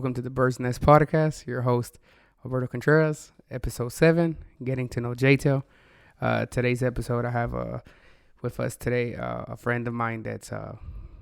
Welcome to the Bird's Nest Podcast. Your host, Alberto Contreras, episode 7, Getting to Know JTail. Today's episode, I have with us today a friend of mine that's,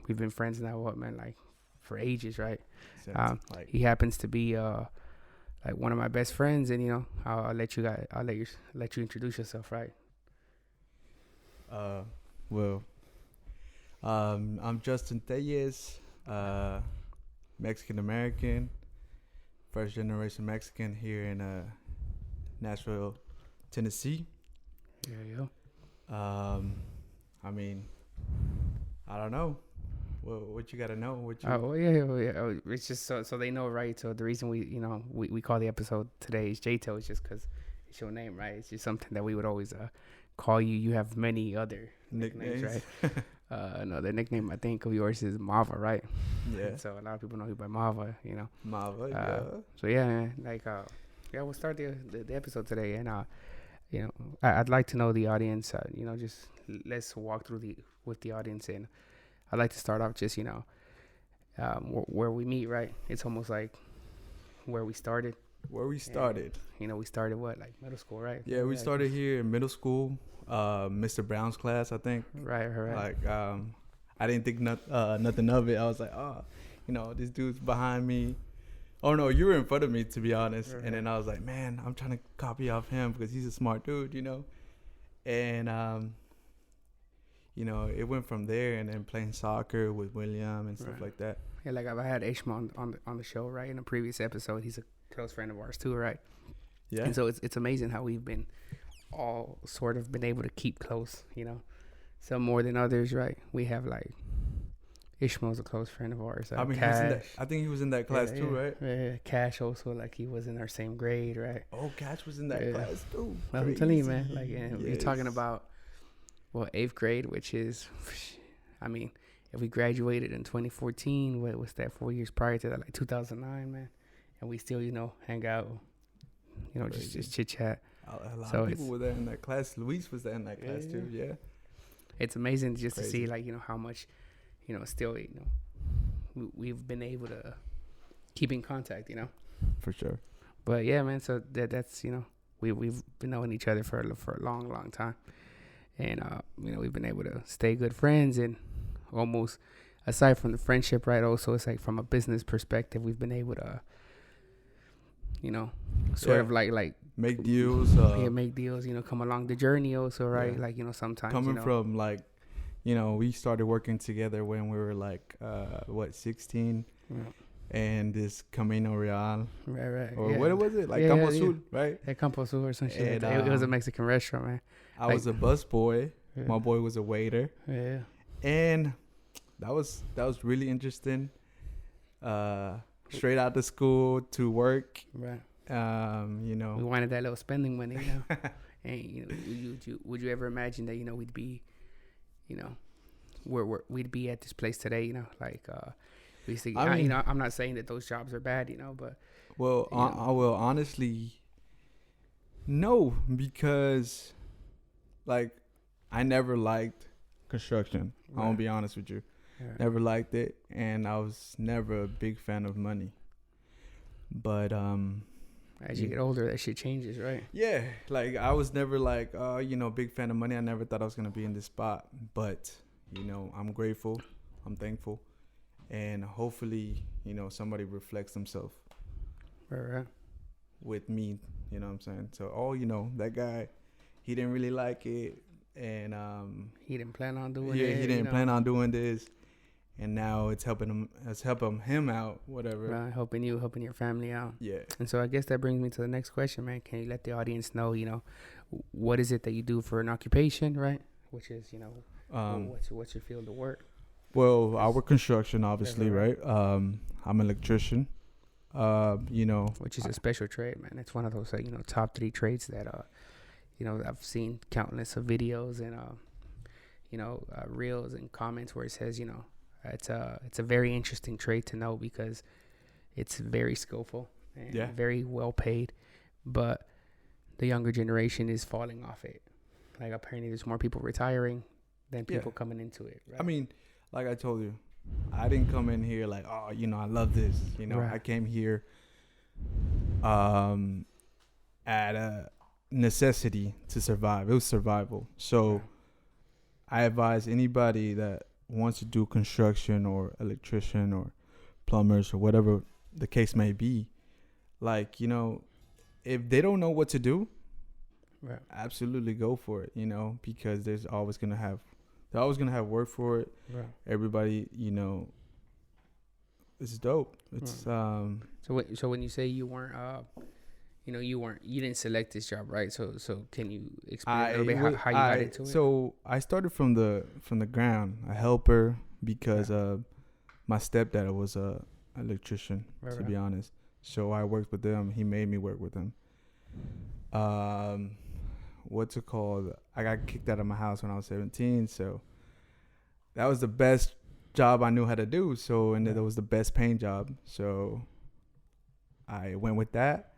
we've been friends now, for ages, right? He happens to be like one of my best friends, and I'll let you introduce yourself, right? I'm Justin Tellez, Mexican American, first generation Mexican here in Nashville, Tennessee. There you go. I don't know. What you gotta know? Yeah. It's just so they know, right? So the reason we call the episode today is JTail is just because it's your name, right? It's just something that we would always call you. You have many other nicknames, right? Another nickname I think of yours is Mava, right? Yeah. So a lot of people know you by Mava, Mava, yeah. So yeah, man, we'll start the episode today, and I'd like to know the audience. Just let's walk through with the audience, and I'd like to start off just where we meet, right? It's almost like where we started. We started what, like middle school, right? Yeah, we started here in middle school. Mr. Brown's class, I think. Right. I didn't think nothing of it. I was like, this dude's behind me. Oh no, you were in front of me, to be honest. Right. And then I was like, man, I'm trying to copy off him because he's a smart dude, And it went from there, and then playing soccer with William and stuff like that. Yeah, like I had Ishmael on the show, right? In a previous episode, he's a close friend of ours too, right? Yeah. And so it's amazing how we've been all sort of been able to keep close, some more than others, right? We have like Ishmael's a close friend of ours. Cash, I think he was in that class too, right? Yeah, Cash also, like he was in our same grade, right? Oh, Cash was in that class too. Well, I'm telling you, man. You're talking about 8th grade, which is, if we graduated in 2014, what was that? 4 years prior to that, like 2009, man, and we still, hang out, just chit chat. A lot of people were there in that class. Luis was there in that class too. Yeah, it's amazing just to see how much still we've been able to keep in contact. For sure. But yeah, man. So that's we've been knowing each other for a long time, and we've been able to stay good friends, and almost aside from the friendship, right? Also, it's like from a business perspective, we've been able to sort of like make deals. Make deals. Come along the journey also, right? Yeah. Sometimes coming from we started working together when we were 16, and this Camino Real, right, or what was it, Campo Sur, right? Yeah, Campo Sur or some shit. It was a Mexican restaurant, man. I was a bus boy. Yeah. My boy was a waiter. Yeah, and that was really interesting. Straight out of school to work, right? We wanted that little spending money, And would you ever imagine that we'd be, where we'd be at this place today? We used to, I'm not saying that those jobs are bad, but I will honestly no, because I never liked construction. Right. I won't be honest with you. Yeah. Never liked it, and I was never a big fan of money. But as you get older, that shit changes, right? Yeah, I was never big fan of money. I never thought I was gonna be in this spot, but I'm grateful, I'm thankful, and hopefully somebody reflects themselves right with me. You know what I'm saying? So that guy, he didn't really like it, and he didn't plan on doing it. Yeah, he didn't plan on doing this. And now it's helping him out, whatever. Right, helping your family out. Yeah. And so I guess that brings me to the next question, man. Can you let the audience know, what is it that you do for an occupation, right? Which is, what's your field of work? Well, I work construction, obviously, right? I'm an electrician. Which is a special trade, man. It's one of those, top 3 trades that, I've seen countless of videos and, reels and comments where it says, it's a very interesting trade to know because it's very skillful and very well paid, but the younger generation is falling off it. Apparently there's more people retiring than people coming into it. Right? Like I told you, I didn't come in here like, oh, I love this. Right. I came here um at a necessity to survive. It was survival. So Right. I advise anybody that wants to do construction or electrician or plumbers or whatever the case may be, like, if they don't know what to do, Right. absolutely go for it, because they're always gonna have work for it. Right. Everybody, it's dope. It's So when you say you weren't, you didn't select this job, right? So can you explain a little bit how you got into it? So I started from the ground, a helper, because my stepdad was a electrician, to be honest. So I worked with them. He made me work with him. What's it called? I got kicked out of my house when I was 17. So that was the best job I knew how to do. So, and that was the best paying job. So I went with that.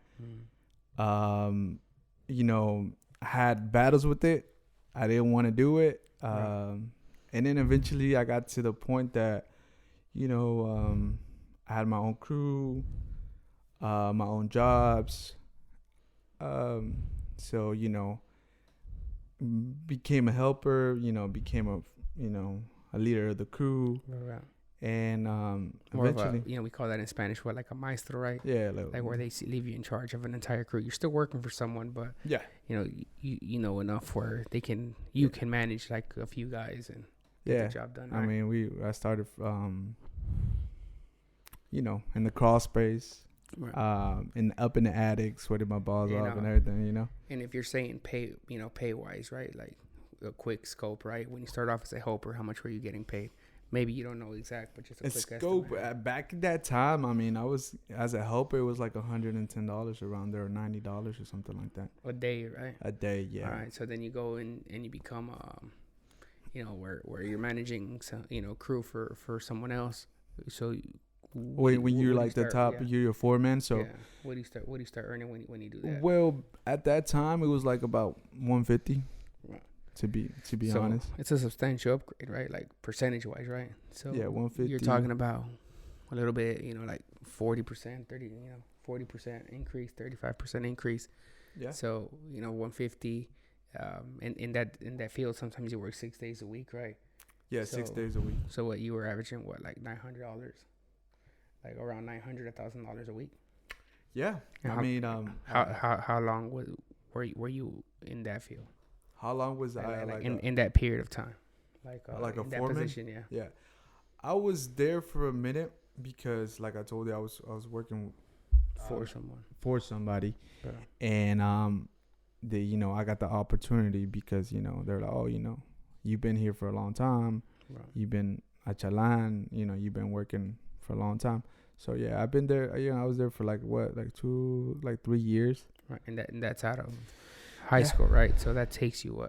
I had battles with it. I didn't want to do it. And then eventually I got to the point that, I had my own crew, my own jobs. So, became a helper, became a leader of the crew. Right. And More eventually, of a, we call that in Spanish, like a maestro, right? yeah, Like where they leave you in charge of an entire crew. You're still working for someone, but yeah, you know enough where you can manage like a few guys and get the job done. I Right? mean, I started, in the crawl space, Right. up in the attic, sweating my balls And, off and everything, And if you're saying pay wise, right? Like a quick scope, right? When you start off as a helper, how much were you getting paid? Maybe you don't know exact, but just a quick scope. estimate. Back at that time, I mean, I was, as a helper, it was like $110 around there, or $90 or something like that A day, right? a day. Yeah. All right. So then you go in and you become, where you're managing, some, crew for someone else. So When you're like the top, you're your foreman. So what do you start earning when you do that? well, at that time, it was like about 150. Right. To be honest, it's a substantial upgrade, right? Like percentage wise, right? So yeah, 150. You're talking about a little bit, like 40%, 40% increase, 35% increase. Yeah. So 150. In that field, sometimes you work 6 days a week, right? Yeah, 6 days a week. So what you were averaging, like $900, like around $900,000 a week. Yeah, And I mean, how long were you in that field? How long was I in that period of time? Like a in that foreman? position, yeah. Yeah, I was there for a minute because, like I told you, I was working for somebody, and I got the opportunity because they're like, oh, you've been here for a long time, you've been a chalan, you've been working for a long time. So yeah, I've been there. I was there for 3 years. Right, and that's out of high school, right? So that takes you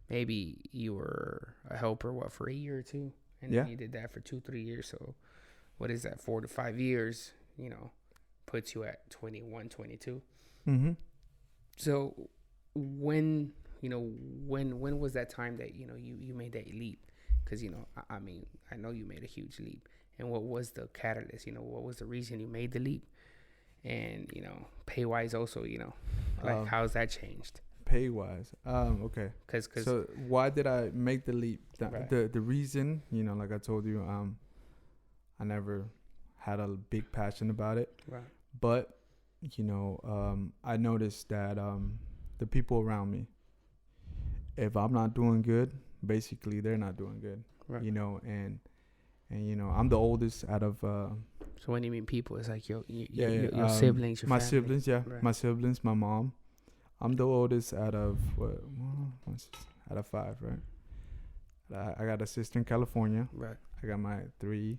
maybe you were a helper for a year or two, and then you did that for 2-3 years. So what is that, 4 to 5 years? Puts you at 21, 22. Mm-hmm. So when was that time that you made that leap? Because I mean, I know you made a huge leap, and what was the catalyst? What was the reason you made the leap? And pay wise also, how's that changed? Pay wise, okay. Cause so why did I make the leap? Right. The reason, like I told you, I never had a big passion about it. Right. But I noticed that the people around me, if I'm not doing good, basically they're not doing good. Right. And I'm the oldest out of. So when you mean people, it's like your siblings, your my family. siblings, yeah, Right. my siblings, my mom. I'm the oldest out of out of 5, right? I got a sister in California. Right. I got my 3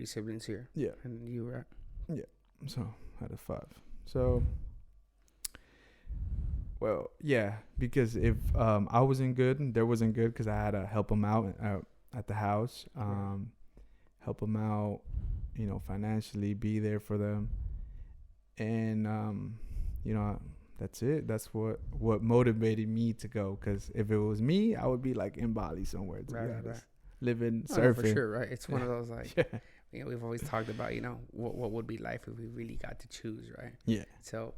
siblings here. Yeah. And you were. Yeah. So out of 5. So. Well, yeah, because if I wasn't good, they wasn't good because I had to help them out at the house, help them out, financially, be there for them, and that's it. That's what motivated me to go. Because if it was me, I would be like in Bali somewhere. To be honest. living, Oh, surfing. for sure, right? It's one of those like, Yeah. we've always talked about, what would be life if we really got to choose, right? Yeah. So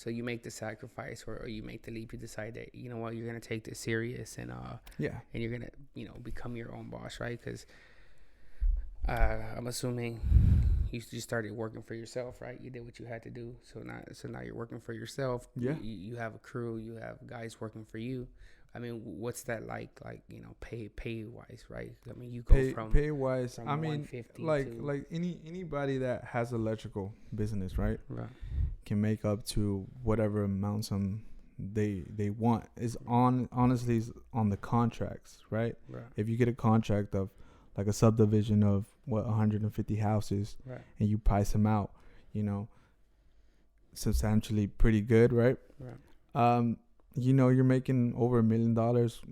you make the sacrifice, or you make the leap. You decide that, you know what, you're gonna take this serious, and Yeah. and you're gonna, become your own boss, right? Because I'm assuming you started working for yourself, right? You did what you had to do. So now you're working for yourself. Yeah. You have a crew. You have guys working for you. I mean, what's that like? Like, pay wise, right? I mean, you go from pay wise. from I mean, 150 like anybody that has electrical business, right, right, can make up to whatever amount they want. Is honestly is on the contracts, right? right, If you get a contract of like a subdivision of 150 houses, right, and you price them out, substantially pretty good, right? right. You're making over $1 million, $2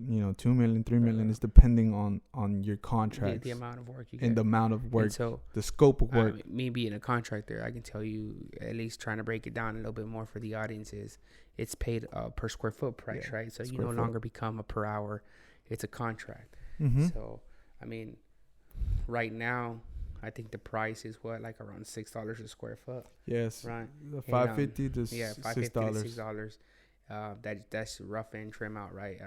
million, $3 million. Right. It's depending on your contracts The amount of work you get. and the amount of work, And so, the scope of work. me being a contractor, I can tell you, at least trying to break it down a little bit more for the audience, is it's paid per square foot price, Yeah, right? So you square no foot. longer become a per hour; it's a contract. Mm-hmm. So, I mean, right now, I think the price is like around $6 a square foot, Yes, right? the $5.50 to Yeah, $6. $5.50 to $6. That's rough and trim out, right?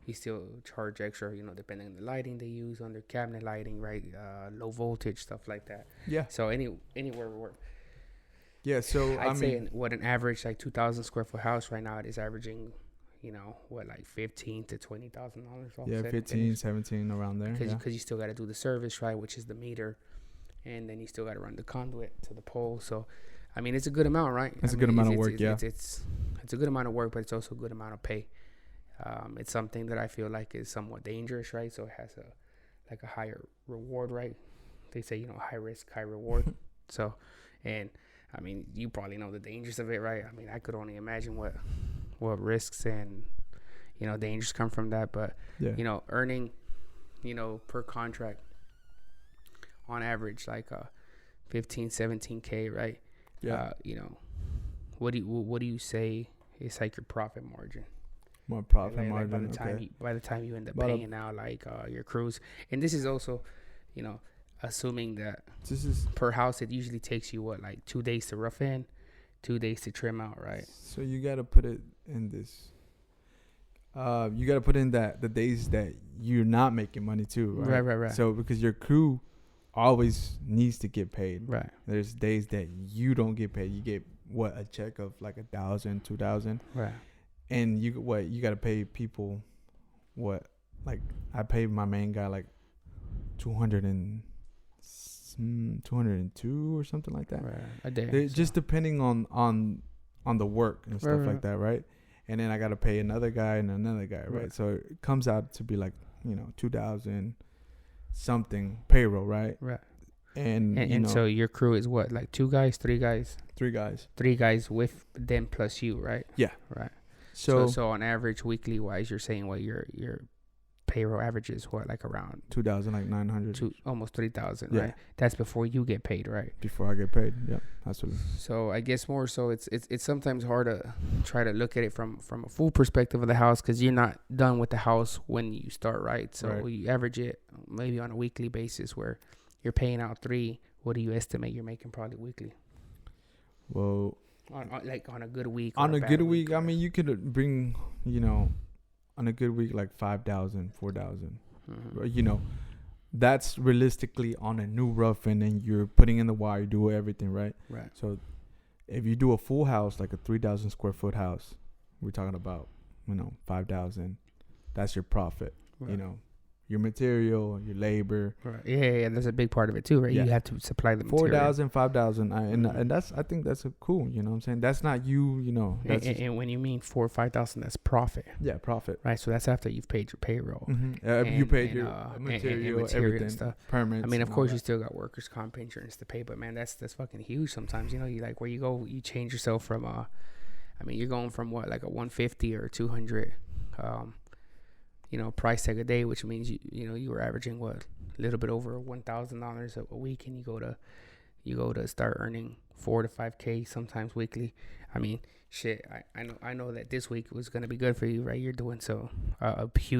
You still charge extra, depending on the lighting they use on their cabinet lighting, right? Low voltage stuff like that. Yeah, So anywhere where yeah. So I'd say an average like 2,000 square foot house right now, it is averaging, like $15,000 to $20,000. yeah, 15, 17 around there. Because you still got to do the service, right, which is the meter, and then you still got to run the conduit to the pole. So, I mean, it's a good amount, right? It's a good amount of work, yeah. It's a good amount of work, but it's also a good amount of pay. It's something that I feel like is somewhat dangerous, right? So it has a higher reward, right? They say, high risk, high reward. So, and I mean, you probably know the dangers of it, right? I mean, I could only imagine what risks and, dangers come from that. But, yeah. Earning, per contract on average, like 15, 17K, right? Yeah. What do you say is like your profit margin? More profit Like margin. by the time you end up About paying out your crews, and this is also, assuming that this is per house, it usually takes you like 2 days to rough in, 2 days to trim out, right? So you got to put it in this. You got to put in that the days that you're not making money too, right? Right. So because your crew always needs to get paid. Right. There's days that you don't get paid. You get a check of like 1,000, 2,000, Right. and you got to pay people like I paid my main guy like 202 or something like that. Right. A day. Just depending on the work and stuff like that, right? And then I got to pay another guy and another guy, right? So it comes out to be like 2,000 something payroll, right? Right. And so your crew is what, like 2 guys, 3 guys? 3 guys. 3 guys with them plus you, right? Yeah. Right. So on average, weekly wise, you're saying what your payroll average is, what, like around 2,000, like 900 to almost 3,000, Yeah. right? That's before you get paid, right? before I get paid. Yeah, absolutely. So I guess more so it's sometimes hard to try to look at it from a full perspective of the house, because you're not done with the house when you start, right? So Right. you average it maybe on a weekly basis where you're paying out 3. What do you estimate you're making probably weekly? Well, on a good week. on or a bad good week, I mean, you could bring, on a good week, like 5,000, 4,000. Mhm. That's realistically on a new rough, and then you're putting in the wire, do everything, right? Right. So if you do a full house, like a 3,000 square foot house, we're talking about, 5,000. That's your profit, Right. Your material, your labor. Right. Yeah, that's a big part of it too, right? Yeah. You have to supply the material. 4,000, 5,000. And Mhm. I think that's a cool, what I'm saying? That's not you, that's And when you mean 4,000 or 5,000, that's profit, yeah, profit. right? So that's after you've paid your payroll. Mm-hmm. You paid your and material, material everything, and stuff. permits. I mean, of and all course, you that. still got workers' comp insurance to pay, but man, that's fucking huge. Sometimes, you like where you go, you change yourself from you're going from what, like a 150 or 200, price tag a day, which means you were averaging what, a little bit over $1,000 a week, and you go to start earning 4 to 5K sometimes weekly. I mean, shit, I know that this week was gonna be good for you, right? You're doing so a huge